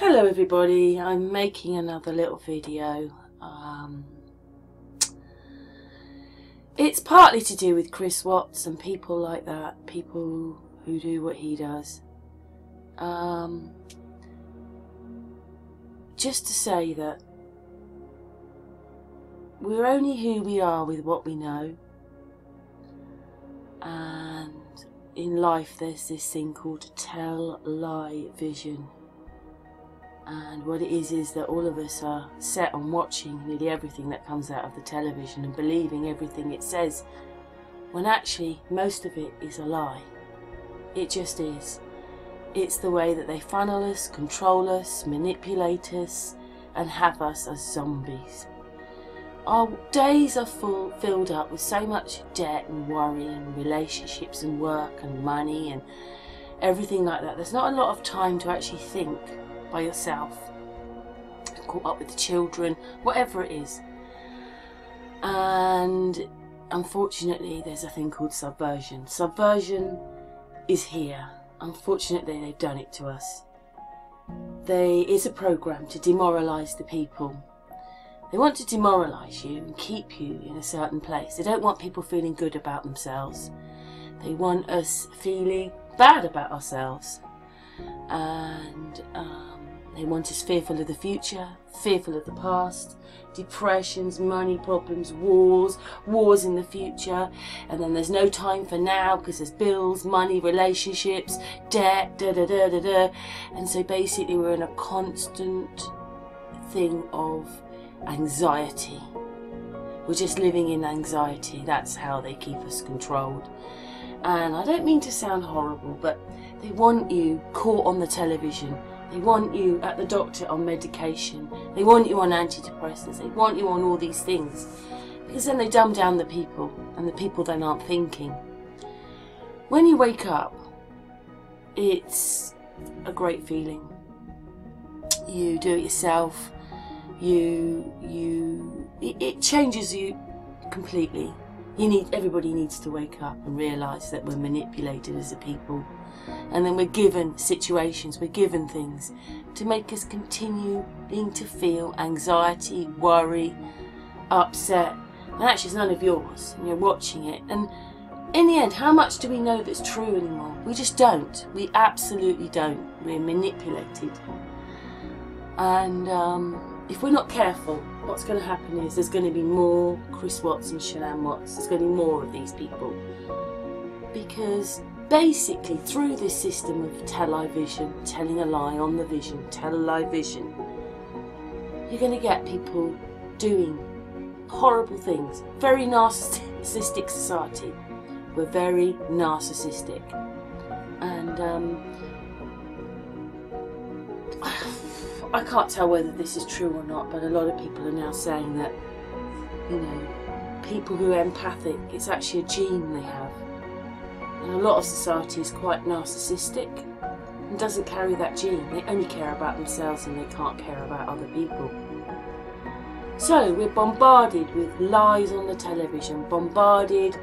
Hello everybody, I'm making another little video. It's partly to do with Chris Watts and people like that, people who do what he does. Just to say that we're only who we are with what we know, and in life there's this thing called tell-lie vision. And what it is that all of us are set on watching nearly everything that comes out of the television and believing everything it says, when actually most of it is a lie. It just is. It's the way that they funnel us, control us, manipulate us, and have us as zombies. Our days are filled up with so much debt and worry and relationships and work and money and everything like that. There's not a lot of time to actually think by yourself, caught up with the children, whatever it is. And unfortunately there's a thing called subversion. Subversion is here. Unfortunately they've done it to us. It's a program to demoralise the people. They want to demoralise you and keep you in a certain place. They don't want people feeling good about themselves. They want us feeling bad about ourselves. And they want us fearful of the future, fearful of the past, depressions, money problems, wars in the future, and then there's no time for now because there's bills, money, relationships, debt, and so basically we're in a constant thing of anxiety. We're just living in anxiety. That's how they keep us controlled. And I don't mean to sound horrible, but they want you caught on the television. They want you at the doctor on medication. They want you on antidepressants. They want you on all these things. Because then they dumb down the people, and the people then aren't thinking. When you wake up, it's a great feeling. You do it yourself. It changes you completely. Everybody needs to wake up and realise that we're manipulated as a people, and then we're given situations, we're given things to make us continue to feel anxiety, worry, upset, and actually it's none of yours, and you're watching it. And in the end, how much do we know that's true anymore? We just don't. We absolutely don't. We're manipulated. And if we're not careful, what's going to happen is there's going to be more Chris Watts and Shalane Watts. There's going to be more of these people. Because basically through this system of tell-lie vision, telling a lie on the vision, tell-lie vision, you're going to get people doing horrible things. Very narcissistic society. We're very narcissistic. And I can't tell whether this is true or not, but a lot of people are now saying that, people who are empathic, it's actually a gene they have. And a lot of society is quite narcissistic and doesn't carry that gene. They only care about themselves and they can't care about other people. So we're bombarded with lies on the television, bombarded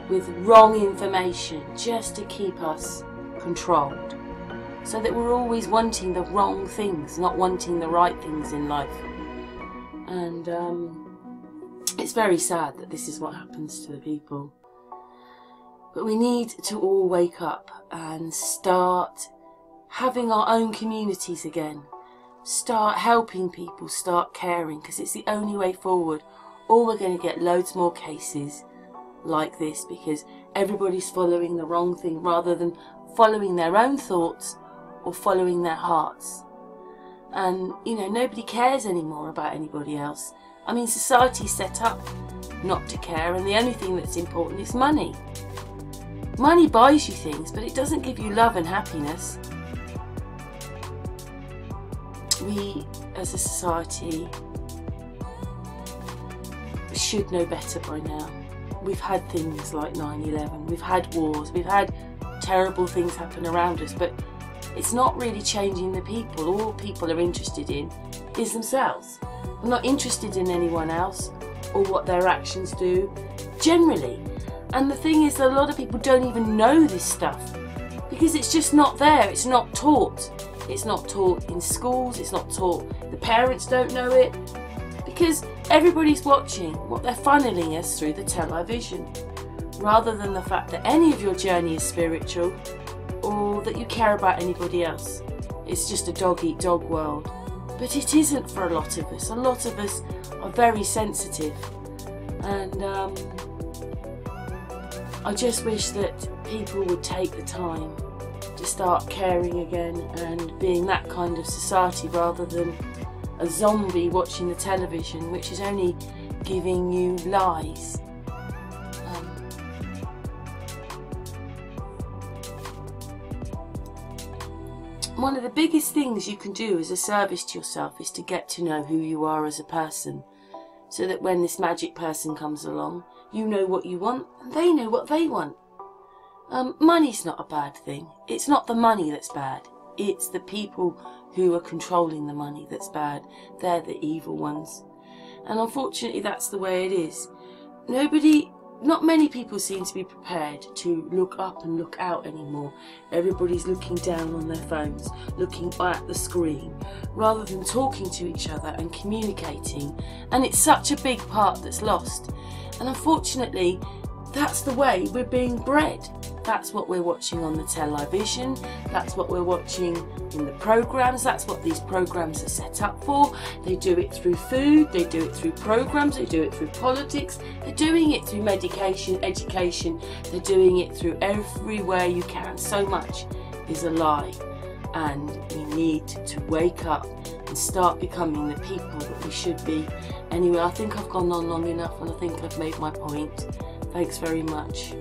with wrong information just to keep us controlled. So that we're always wanting the wrong things, not wanting the right things in life. And it's very sad that this is what happens to the people. But we need to all wake up and start having our own communities again. Start helping people, start caring, because it's the only way forward. Or we're going to get loads more cases like this because everybody's following the wrong thing rather than following their own thoughts or following their hearts. And nobody cares anymore about anybody else. I mean, society's set up not to care, and the only thing that's important is money. Money buys you things, but it doesn't give you love and happiness. We as a society should know better by now. We've had things like 9/11, we've had wars, we've had terrible things happen around us, but it's not really changing the people. All people are interested in is themselves. They're not interested in anyone else or what their actions do, generally. And the thing is that a lot of people don't even know this stuff because it's just not there, it's not taught. It's not taught in schools. It's not taught. The parents don't know it because everybody's watching what they're funneling us through the television, rather than the fact that any of your journey is spiritual or that you care about anybody else. It's just a dog-eat-dog world. But it isn't for a lot of us. A lot of us are very sensitive, and I just wish that people would take the time to start caring again and being that kind of society, rather than a zombie watching the television, which is only giving you lies. One of the biggest things you can do as a service to yourself is to get to know who you are as a person, so that when this magic person comes along, you know what you want and they know what they want. Money's not a bad thing. It's not the money that's bad. It's the people who are controlling the money that's bad. They're the evil ones. And unfortunately, that's the way it is. Not many people seem to be prepared to look up and look out anymore. Everybody's looking down on their phones, looking at the screen, rather than talking to each other and communicating. And it's such a big part that's lost. And unfortunately, that's the way we're being bred. That's what we're watching on the television. That's what we're watching in the programs. That's what these programs are set up for. They do it through food. They do it through programs. They do it through politics. They're doing it through medication, education. They're doing it through everywhere you can. So much is a lie. And we need to wake up and start becoming the people that we should be. Anyway, I think I've gone on long enough, and I think I've made my point. Thanks very much.